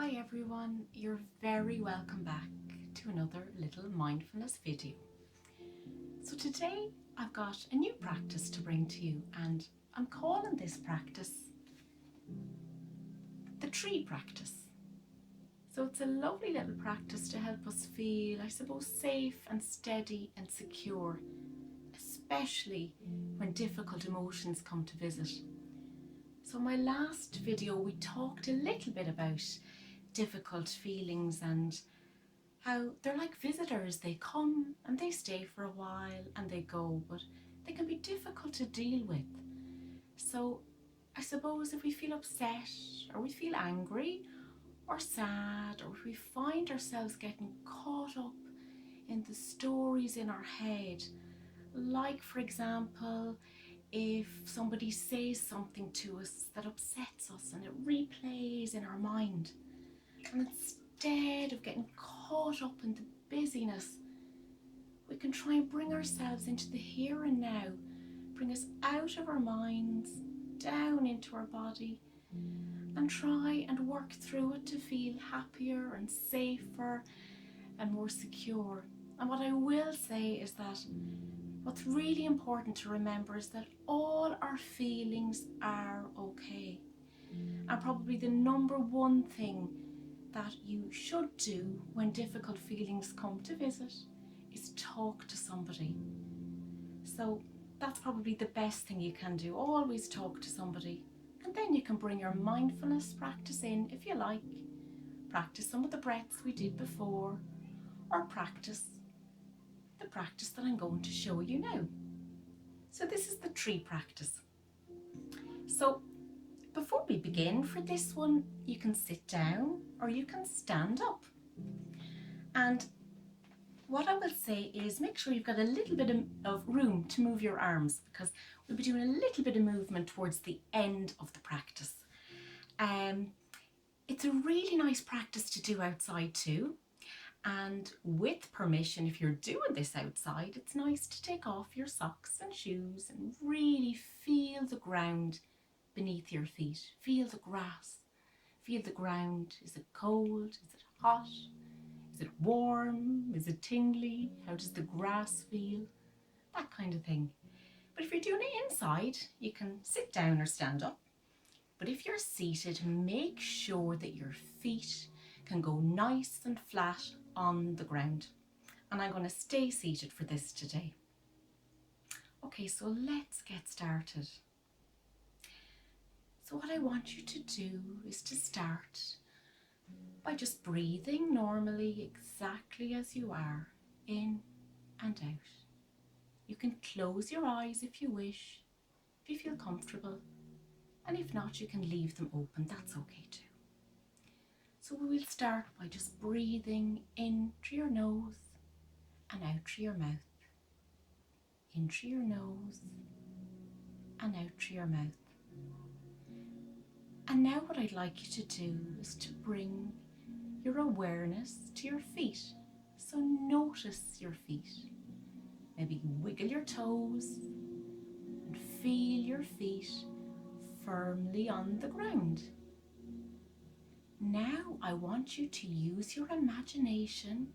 Hi everyone, you're very welcome back to another little mindfulness video. So today I've got a new practice to bring to you, and I'm calling this practice the tree practice. So it's a lovely little practice to help us feel, I suppose, safe and steady and secure, especially when difficult emotions come to visit. So in my last video we talked a little bit about difficult feelings and how they're like visitors. They come and they stay for a while and they go, but they can be difficult to deal with. So I suppose if we feel upset or we feel angry or sad, or if we find ourselves getting caught up in the stories in our head, like for example, if somebody says something to us that upsets us and it replays in our mind, and instead of getting caught up in the busyness, we can try and bring ourselves into the here and now, bring us out of our minds, down into our body, and try and work through it to feel happier and safer and more secure. And what I will say is that what's really important to remember is that all our feelings are okay. And probably the number one thing that you should do when difficult feelings come to visit is talk to somebody. So that's probably the best thing you can do. Always talk to somebody. And then you can bring your mindfulness practice in if you like. Practice some of the breaths we did before, or practice the practice that I'm going to show you now. So this is the tree practice. So before we begin, for this one, you can sit down or you can stand up. And what I will say is make sure you've got a little bit of room to move your arms, because we'll be doing a little bit of movement towards the end of the practice. It's a really nice practice to do outside too. And with permission, if you're doing this outside, it's nice to take off your socks and shoes and really feel the ground beneath your feet. Feel the grass. Feel the ground. Is it cold? Is it hot? Is it warm? Is it tingly? How does the grass feel? That kind of thing. But if you're doing it inside, you can sit down or stand up. But if you're seated, make sure that your feet can go nice and flat on the ground. And I'm going to stay seated for this today. Okay, so let's get started. So what I want you to do is to start by just breathing normally, exactly as you are, in and out. You can close your eyes if you wish, if you feel comfortable, and if not, you can leave them open. That's okay too. So we will start by just breathing in through your nose and out through your mouth. In through your nose and out through your mouth. And now what I'd like you to do is to bring your awareness to your feet. So notice your feet. Maybe wiggle your toes and feel your feet firmly on the ground. Now I want you to use your imagination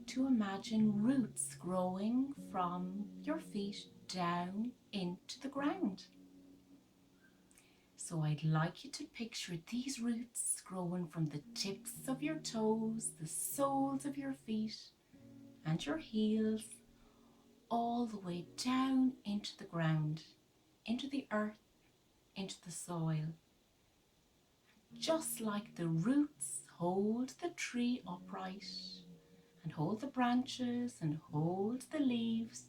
to imagine roots growing from your feet down into the ground. So I'd like you to picture these roots growing from the tips of your toes, the soles of your feet and your heels, all the way down into the ground, into the earth, into the soil. Just like the roots hold the tree upright and hold the branches and hold the leaves,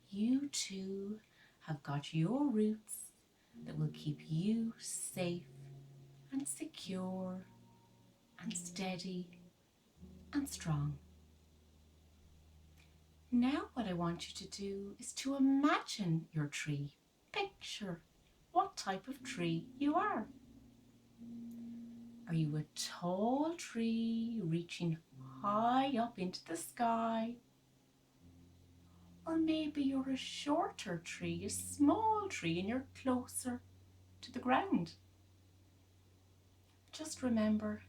you too have got your roots that will keep you safe and secure and steady and strong. Now what I want you to do is to imagine your tree. Picture what type of tree you are. Are you a tall tree reaching high up into the sky? Or maybe you're a shorter tree, a small tree, and you're closer to the ground. just remember,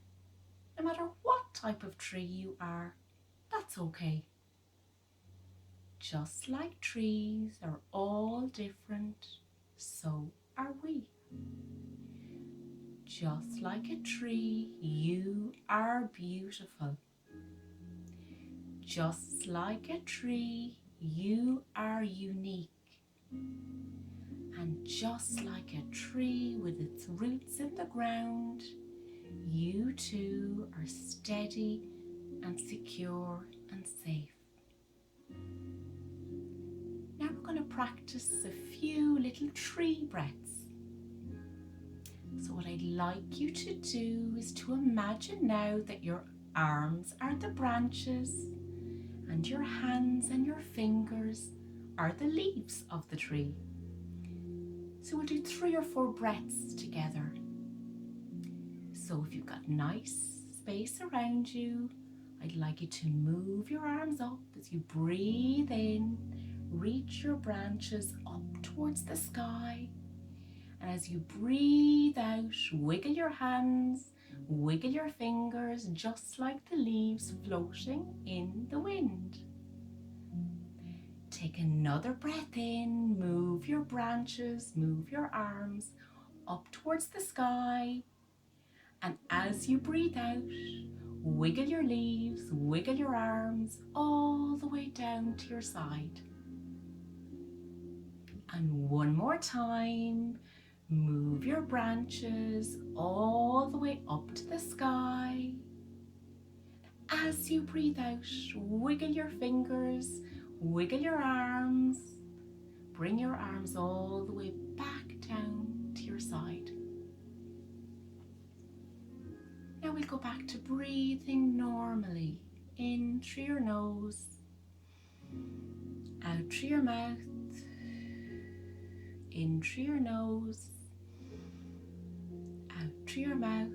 no matter what type of tree you are, that's okay. Just like trees are all different, so are we. Just like a tree, you are beautiful. Just like a tree, you are unique. And just like a tree with its roots in the ground, you too are steady and secure and safe. Now we're going to practice a few little tree breaths. So what I'd like you to do is to imagine now that your arms are the branches and your hands and your fingers are the leaves of the tree. So we'll do 3 or 4 breaths together. So if you've got nice space around you, I'd like you to move your arms up as you breathe in, reach your branches up towards the sky. And as you breathe out, wiggle your hands, wiggle your fingers, just like the leaves floating in the wind. Take another breath in, move your branches, move your arms up towards the sky. And as you breathe out, wiggle your leaves, wiggle your arms all the way down to your side. And one more time, move your branches all the way up to the sky. As you breathe out, wiggle your fingers, wiggle your arms. Bring your arms all the way back down to your side. Now we'll go back to breathing normally. In through your nose, out through your mouth, in through your nose, out through your mouth,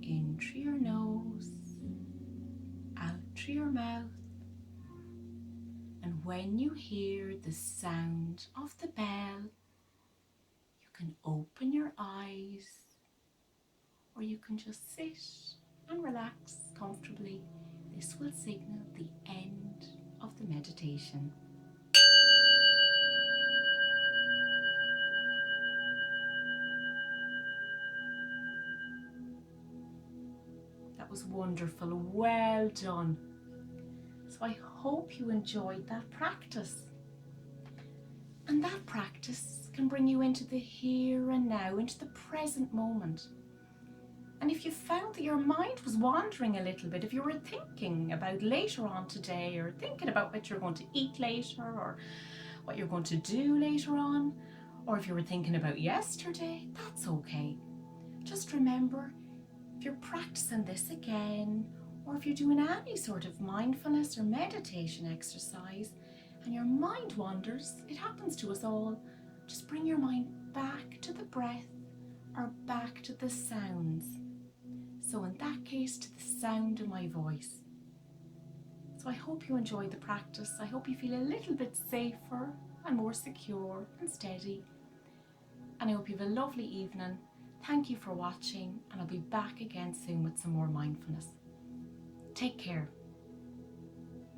in through your nose, out through your mouth. And when you hear the sound of the bell, you can open your eyes, or you can just sit and relax comfortably. This will signal the end of the meditation. That was wonderful. Well done. So I hope you enjoyed that practice. And that practice can bring you into the here and now, into the present moment. And if you found that your mind was wandering a little bit, if you were thinking about later on today, or thinking about what you're going to eat later, or what you're going to do later on, or if you were thinking about yesterday, that's okay. Just remember, if you're practicing this again, or if you're doing any sort of mindfulness or meditation exercise, and your mind wanders, it happens to us all, just bring your mind back to the breath or back to the sounds. So in that case, to the sound of my voice. So I hope you enjoyed the practice. I hope you feel a little bit safer and more secure and steady. And I hope you have a lovely evening. Thank you for watching, and I'll be back again soon with some more mindfulness. Take care.